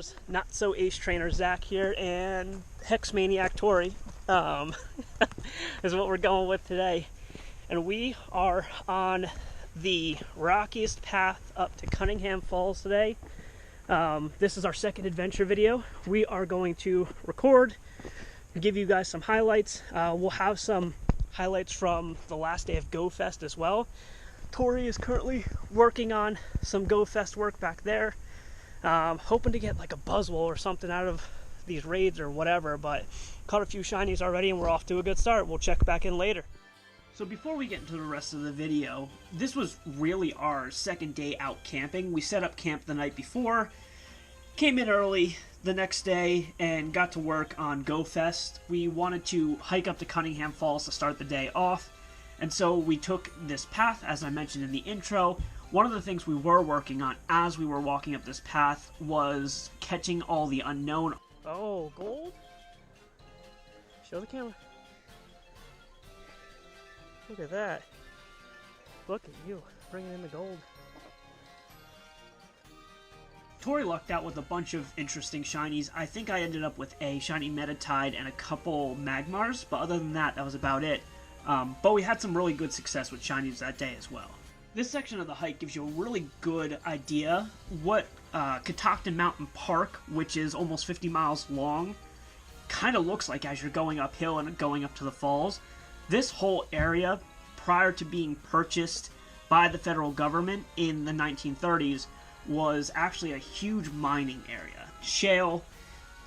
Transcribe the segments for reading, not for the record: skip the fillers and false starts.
Trainers, Not So Ace Trainer Zach here, and Hex Maniac Tori is what we're going with today. And we are on the rockiest path up to Cunningham Falls today. This is our second adventure video. We are going to record and give you guys some highlights. We'll have some highlights from the last day of Go Fest as well. Tori is currently working on some Go Fest work back there. Hoping to get like a buzzwole or something out of these raids or whatever, but caught a few shinies already and we're off to a good start. We'll check back in later. So before we get into the rest of the video, this was really our second day out camping. We set up camp the night before, came in early the next day, and got to work on Go Fest. We wanted to hike up to Cunningham Falls to start the day off, and so we took this path, as I mentioned in the intro. One of the things we were working on as we were walking up this path was catching all the unknown. Oh, gold? Show the camera. Look at that. Look at you, bringing in the gold. Tori lucked out with a bunch of interesting shinies. I think I ended up with a shiny Metatide and a couple Magmars, but other than that, that was about it. But we had some really good success with shinies that day as well. This section of the hike gives you a really good idea what Catoctin Mountain Park, which is almost 50 miles long, kind of looks like as you're going uphill and going up to the falls. This whole area, prior to being purchased by the federal government in the 1930s, was actually a huge mining area. Shale,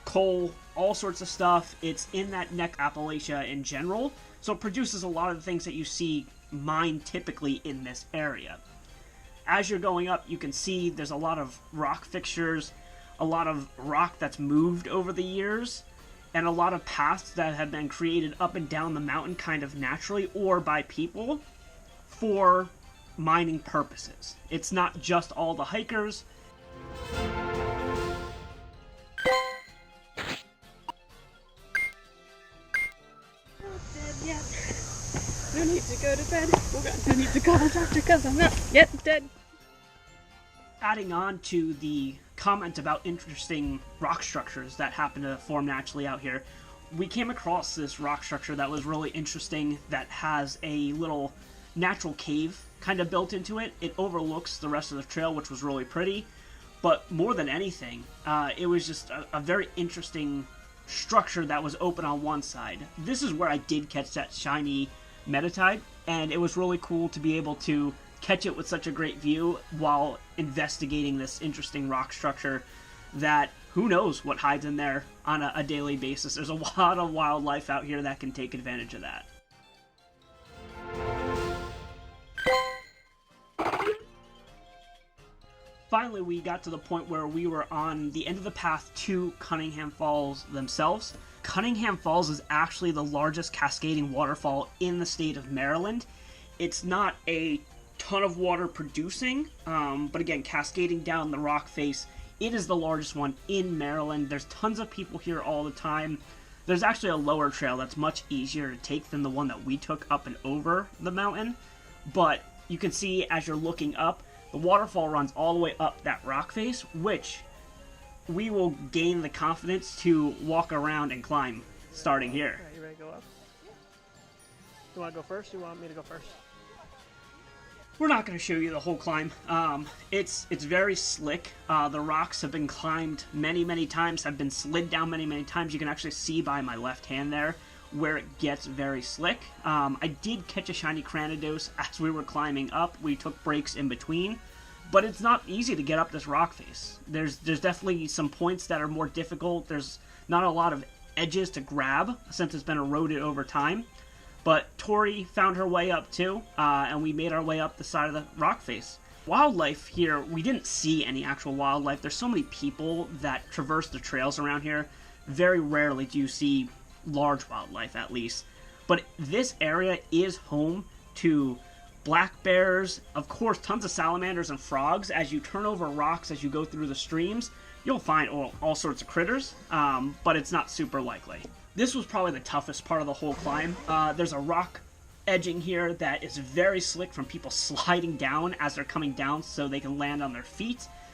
coal, all sorts of stuff. It's in that neck Appalachia in general, so it produces a lot of the things that you see mined typically in this area. As you're going up, you can see there's a lot of rock fixtures, a lot of rock that's moved over the years, and a lot of paths that have been created up and down the mountain kind of naturally or by people for mining purposes. It's not just all the hikers. No need to go to bed. No need to call the doctor because I'm not yet dead. Adding on to the comment about interesting rock structures that happen to form naturally out here, we came across this rock structure that was really interesting that has a little natural cave kind of built into it. It overlooks the rest of the trail, which was really pretty, but more than anything, it was just a very interesting structure that was open on one side. This is where I did catch that shiny Metatide, and it was really cool to be able to catch it with such a great view while investigating this interesting rock structure that who knows what hides in there on a daily basis. There's a lot of wildlife out here that can take advantage of that. Finally, we got to the point where we were on the end of the path to Cunningham Falls themselves. Cunningham Falls is actually the largest cascading waterfall in the state of Maryland. It's not a ton of water producing, but again, cascading down the rock face, it is the largest one in Maryland. There's tons of people here all the time. There's actually a lower trail that's much easier to take than the one that we took up and over the mountain, but you can see as you're looking up, the waterfall runs all the way up that rock face, which we will gain the confidence to walk around and climb starting here. Alright, you ready to go up? You want to go first or you want me to go first? We're not going to show you the whole climb. It's very slick. The rocks have been climbed many times, have been slid down many times. You can actually see by my left hand there where it gets very slick. I did catch a shiny Cranidos as we were climbing up. We took breaks in between, but it's not easy to get up this rock face. There's definitely some points that are more difficult. There's not a lot of edges to grab since it's been eroded over time. But Tori found her way up too, and we made our way up the side of the rock face. Wildlife here, we didn't see any actual wildlife. There's so many people that traverse the trails around here. Very rarely do you see large wildlife, at least. But this area is home to black bears, of course tons of salamanders and frogs. As you turn over rocks, as you go through the streams, you'll find all sorts of critters, but it's not super likely. This was probably the toughest part of the whole climb. There's a rock edging here that is very slick from people sliding down as they're coming down so they can land on their feet.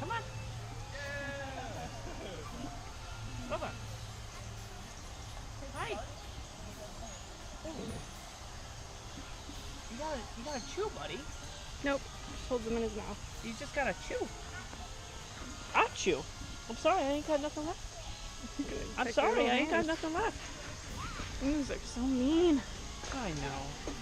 Come on. Come on. Hi. You gotta chew, buddy. Nope. Holds him in his mouth. You just gotta chew. I'll chew. I'm sorry, I ain't got nothing left. I'm sorry, I ain't got nothing left. These are so mean. I know.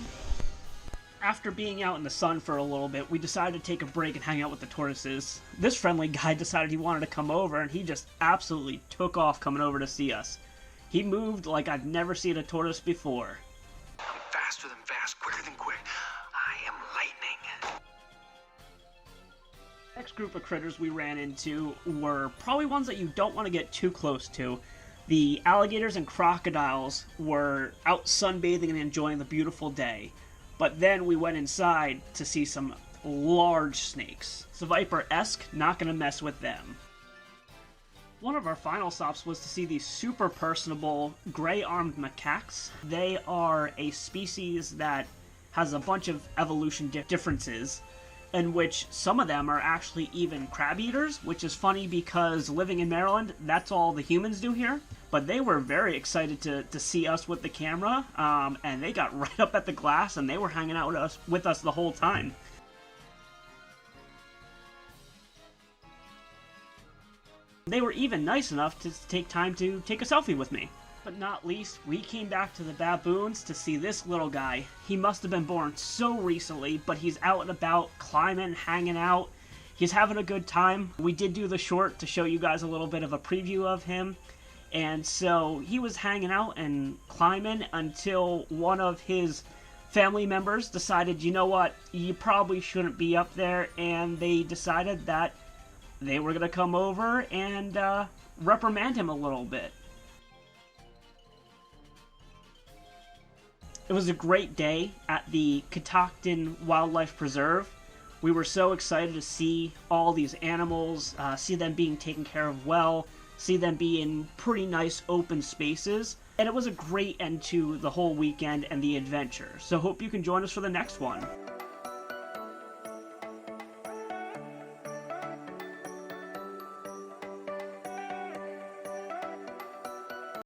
After being out in the sun for a little bit, we decided to take a break and hang out with the tortoises. This friendly guy decided he wanted to come over, and he just absolutely took off coming over to see us. He moved like I've never seen a tortoise before. I'm faster than fast, quicker than quick. I am lightning. Next group of critters we ran into were probably ones that you don't want to get too close to. The alligators and crocodiles were out sunbathing and enjoying the beautiful day. But then we went inside to see some large snakes. So Viper-esque, not gonna mess with them. One of our final stops was to see these super personable gray-armed macaques. They are a species that has a bunch of evolution differences, in which some of them are actually even crab eaters, which is funny because living in Maryland, that's all the humans do here. But they were very excited to see us with the camera, and they got right up at the glass, and they were hanging out with us the whole time. They were even nice enough to take time to take a selfie with me. But not least, we came back to the baboons to see this little guy. He must have been born so recently, but he's out and about, climbing, hanging out. He's having a good time. We did do the short to show you guys a little bit of a preview of him. And so he was hanging out and climbing until one of his family members decided, you know what, you probably shouldn't be up there, and they decided that they were going to come over and reprimand him a little bit. It was a great day at the Catoctin Wildlife Preserve. We were so excited to see all these animals, see them being taken care of well, see them be in pretty nice open spaces, and it was a great end to the whole weekend and the adventure. So hope you can join us for the next one.